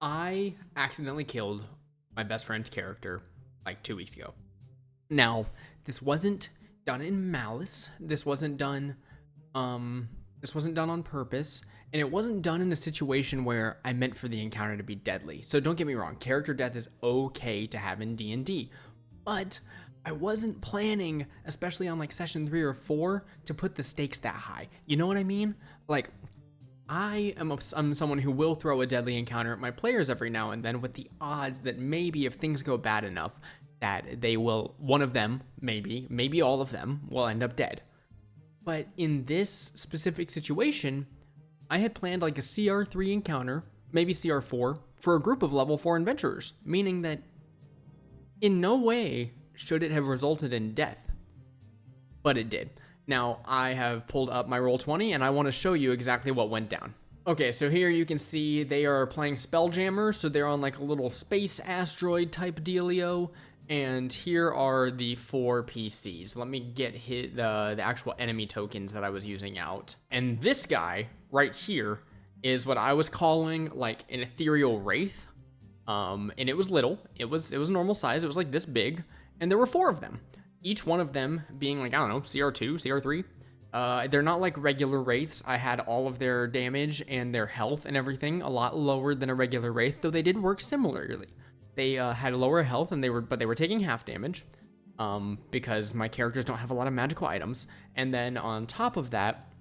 I accidentally killed my best friend's character like 2 weeks ago. Now, this wasn't done in malice. This wasn't done on purpose, and it wasn't done in a situation where I meant for the encounter to be deadly. So don't get me wrong, character death is okay to have in D&D, but I wasn't planning, especially on like session 3 or 4, to put the stakes that high. You know what I mean? Like, I'm someone who will throw a deadly encounter at my players every now and then, with the odds that maybe if things go bad enough that they will, one of them, maybe all of them, will end up dead. But in this specific situation, I had planned like a CR3 encounter, maybe CR4, for a group of level 4 adventurers, meaning that in no way should it have resulted in death. But it did. Now, I have pulled up my Roll20, and I want to show you exactly what went down. Okay, so here you can see they are playing Spelljammer, so they're on like a little space asteroid type dealio, and here are the 4 PCs. Let me get the actual enemy tokens that I was using out. And this guy right here is what I was calling like an ethereal wraith, and it was little. It was normal size. It was like this big, and there were 4 of them. Each one of them being like, I don't know, CR2, CR3. They're not like regular wraiths. I had all of their damage and their health and everything a lot lower than a regular wraith, though they did work similarly. They had lower health, and they were taking half damage, because my characters don't have a lot of magical items. And then on top of that,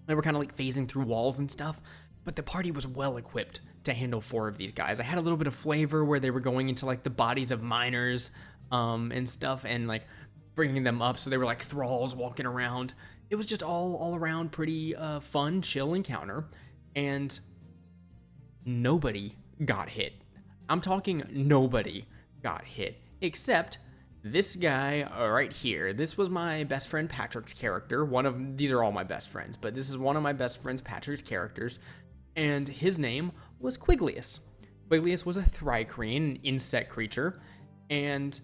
they were kind of like phasing through walls and stuff. But the party was well equipped to handle 4 of these guys. I had a little bit of flavor where they were going into like the bodies of miners, and stuff, and like bringing them up, so they were like thralls walking around. It was just all around pretty fun, chill encounter, and nobody got hit. I'm talking nobody got hit, except this guy right here. This was my best friend Patrick's character. These are all my best friends, but this is one of my best friends Patrick's characters, and his name was Quiglius. Quiglius was a Thrycreen, an insect creature, and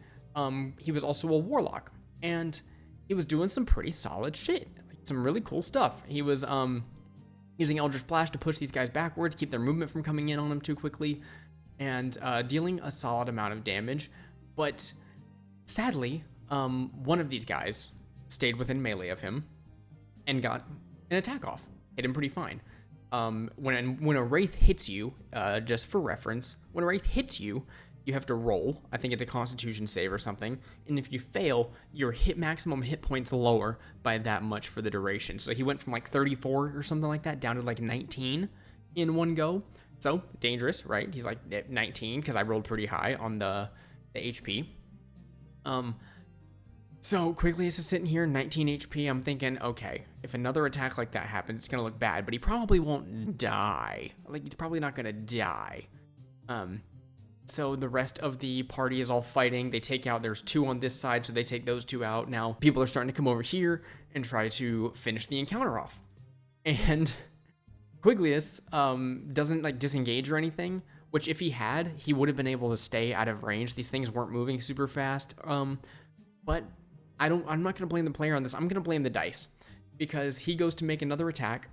he was also a warlock. And he was doing some pretty solid shit, like some really cool stuff. He was using Eldritch Splash to push these guys backwards, keep their movement from coming in on him too quickly, and dealing a solid amount of damage. But sadly, one of these guys stayed within melee of him and got an attack off. Hit him pretty fine. When a wraith hits you, just for reference, when a wraith hits you, you have to roll. I think it's a Constitution save or something. And if you fail, your maximum hit points lower by that much for the duration. So he went from like 34 or something like that down to like 19 in one go. So dangerous, right? He's like at 19 because I rolled pretty high on the HP. So quickly, as he's sitting here, 19 HP, I'm thinking, okay, if another attack like that happens, it's gonna look bad, but he probably won't die. Like, he's probably not gonna die. So the rest of the party is all fighting. They take out, there's 2 on this side, so they take those 2 out. Now, people are starting to come over here and try to finish the encounter off. And Quiglius doesn't like disengage or anything, which if he had, he would have been able to stay out of range. These things weren't moving super fast. But I'm not gonna blame the player on this. I'm gonna blame the dice, because he goes to make another attack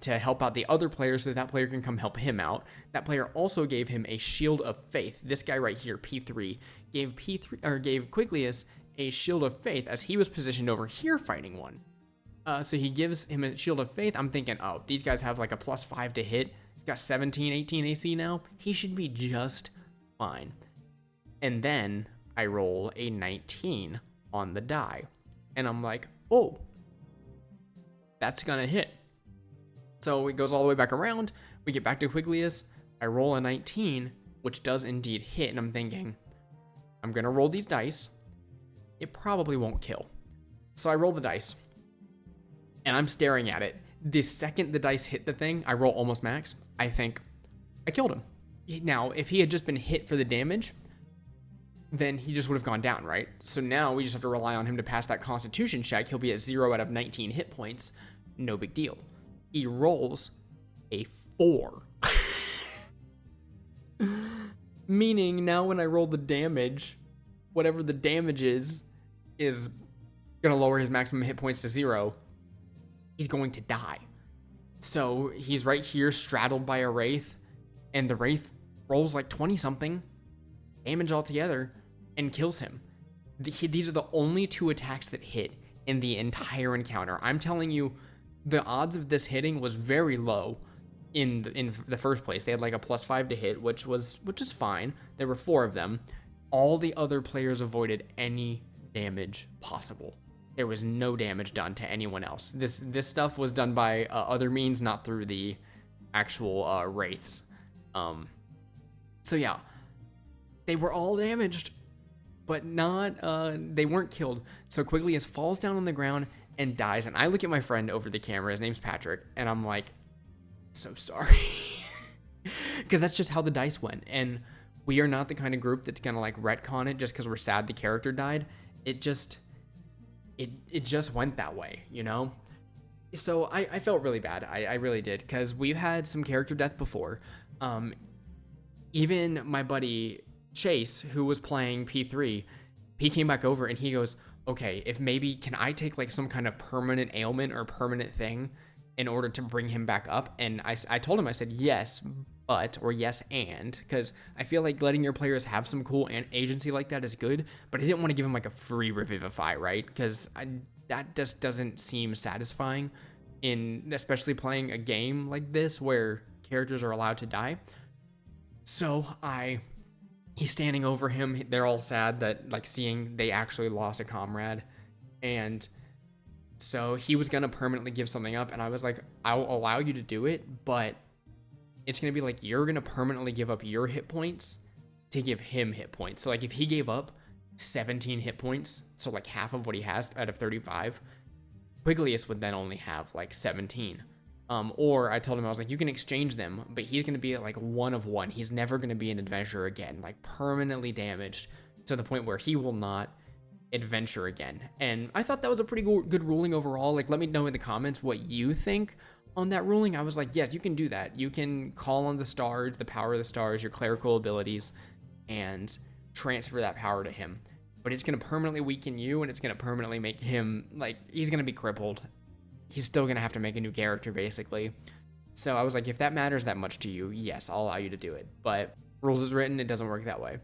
to help out the other player so that player can come help him out. That player also gave him a Shield of Faith. This guy right here, P3, gave Quiglius a Shield of Faith as he was positioned over here fighting one. So he gives him a Shield of Faith. I'm thinking, oh, these guys have like a +5 to hit. He's got 17, 18 AC now. He should be just fine. And then I roll a 19 on the die. And I'm like, oh, that's gonna hit. So it goes all the way back around. We get back to Quiglius. I roll a 19, which does indeed hit. And I'm thinking, I'm gonna roll these dice. It probably won't kill. So I roll the dice, and I'm staring at it. The second the dice hit the thing, I roll almost max. I think I killed him. Now, if he had just been hit for the damage, then he just would have gone down, right? So now we just have to rely on him to pass that Constitution check. He'll be at 0 out of 19 hit points. No big deal. He rolls a 4. Meaning now when I roll the damage, whatever the damage is gonna lower his maximum hit points to 0. He's going to die. So he's right here straddled by a wraith, and the wraith rolls like 20 something damage altogether and kills him. These are the only 2 attacks that hit in the entire encounter. I'm telling you, the odds of this hitting was very low in the first place. They had like a +5 to hit, which is fine. There were 4 of them. All the other players avoided any damage possible. There was no damage done to anyone else. This stuff was done by other means, not through the actual wraiths. So yeah, they were all damaged, but not they weren't killed. So Quiglius falls down on the ground and dies. And I look at my friend over the camera. His name's Patrick, and I'm like, so sorry, because that's just how the dice went. And we are not the kind of group that's gonna like retcon it just because we're sad the character died. It just went that way, you know? So I felt really bad. I really did, because we've had some character death before. Even my buddy Chase, who was playing P3, he came back over and he goes, okay, if maybe can I take like some kind of permanent ailment or permanent thing in order to bring him back up? And I told him, I said, yes, but, or yes, and, because I feel like letting your players have some cool agency like that is good, but I didn't want to give him like a free revivify, right? Because that just doesn't seem satisfying especially playing a game like this where characters are allowed to die. So he's standing over him. They're all sad that like seeing they actually lost a comrade. And so he was going to permanently give something up. And I was like, I'll allow you to do it, but it's going to be like, you're going to permanently give up your hit points to give him hit points. So like if he gave up 17 hit points, so like half of what he has out of 35, Quiglius would then only have like 17. Or I told him, I was like, you can exchange them, but he's going to be like 1 of 1. He's never going to be an adventurer again, like permanently damaged to the point where he will not adventure again. And I thought that was a pretty good ruling overall. Like, let me know in the comments what you think on that ruling. I was like, yes, you can do that. You can call on the stars, the power of the stars, your clerical abilities, and transfer that power to him. But it's going to permanently weaken you, and it's going to permanently make him, like, he's going to be crippled. He's still going to have to make a new character, basically. So I was like, if that matters that much to you, yes, I'll allow you to do it. But rules is written, it doesn't work that way.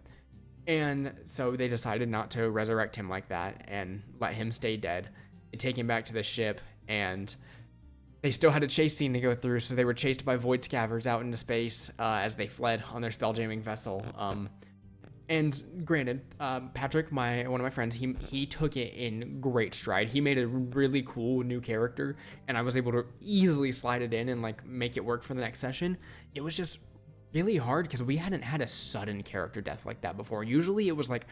And so they decided not to resurrect him like that and let him stay dead. They take him back to the ship, and they still had a chase scene to go through, so they were chased by void scavers out into space as they fled on their spelljamming vessel. And granted, Patrick, one of my friends, he took it in great stride. He made a really cool new character, and I was able to easily slide it in and like make it work for the next session. It was just really hard because we hadn't had a sudden character death like that before. Usually it was like,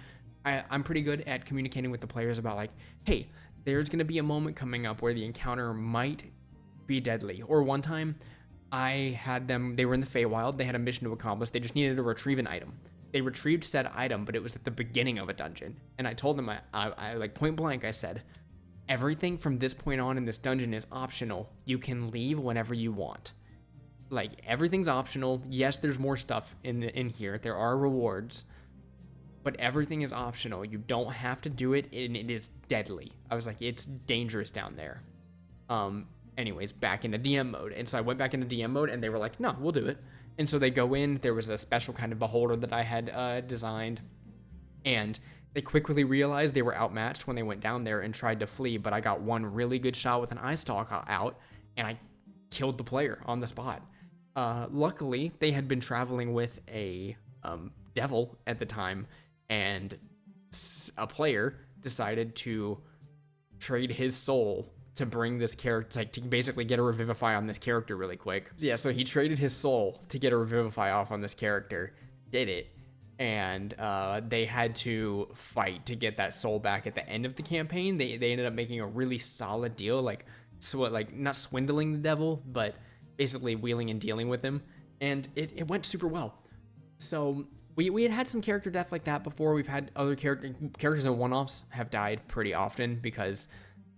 I'm pretty good at communicating with the players about like, hey, there's going to be a moment coming up where the encounter might be deadly. Or one time I had them, they were in the Feywild, they had a mission to accomplish, they just needed to retrieve an item. They retrieved said item, but it was at the beginning of a dungeon. And I told them, I like point blank, I said, everything from this point on in this dungeon is optional. You can leave whenever you want. Like, everything's optional. Yes, there's more stuff in here. There are rewards, but everything is optional. You don't have to do it, and it is deadly. I was like, it's dangerous down there. Anyways, back into DM mode. And so I went back into DM mode, and they were like, no, we'll do it. And so they go in. There was a special kind of beholder that I had designed, and they quickly realized they were outmatched when they went down there and tried to flee, but I got one really good shot with an eye stalk out, and I killed the player on the spot. Luckily, they had been traveling with a devil at the time, and a player decided to trade his soul to bring this character, like to basically get a revivify on this character really quick. Yeah, so he traded his soul to get a revivify off on this character, did it, and they had to fight to get that soul back at the end of the campaign. They ended up making a really solid deal, like not swindling the devil, but basically wheeling and dealing with him, and it went super well. So we had some character death like that before. We've had other characters in one-offs have died pretty often because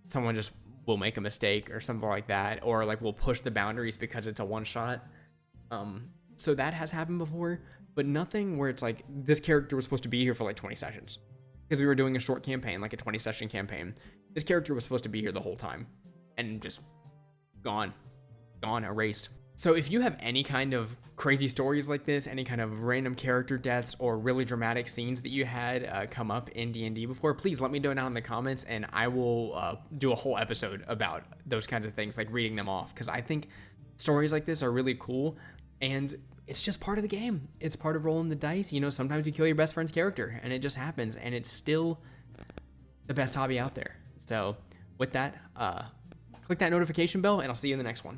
someone just will make a mistake or something like that, or like will push the boundaries because it's a one-shot. So that has happened before, but nothing where it's like this character was supposed to be here for like 20 sessions because we were doing a short campaign, like a 20-session campaign. This character was supposed to be here the whole time and just gone, erased. So if you have any kind of crazy stories like this, any kind of random character deaths or really dramatic scenes that you had come up in D&D before, please let me know down in the comments, and I will do a whole episode about those kinds of things, like reading them off, because I think stories like this are really cool, and it's just part of the game. It's part of rolling the dice. You know, sometimes you kill your best friend's character, and it just happens, and it's still the best hobby out there. So with that, click that notification bell, and I'll see you in the next one.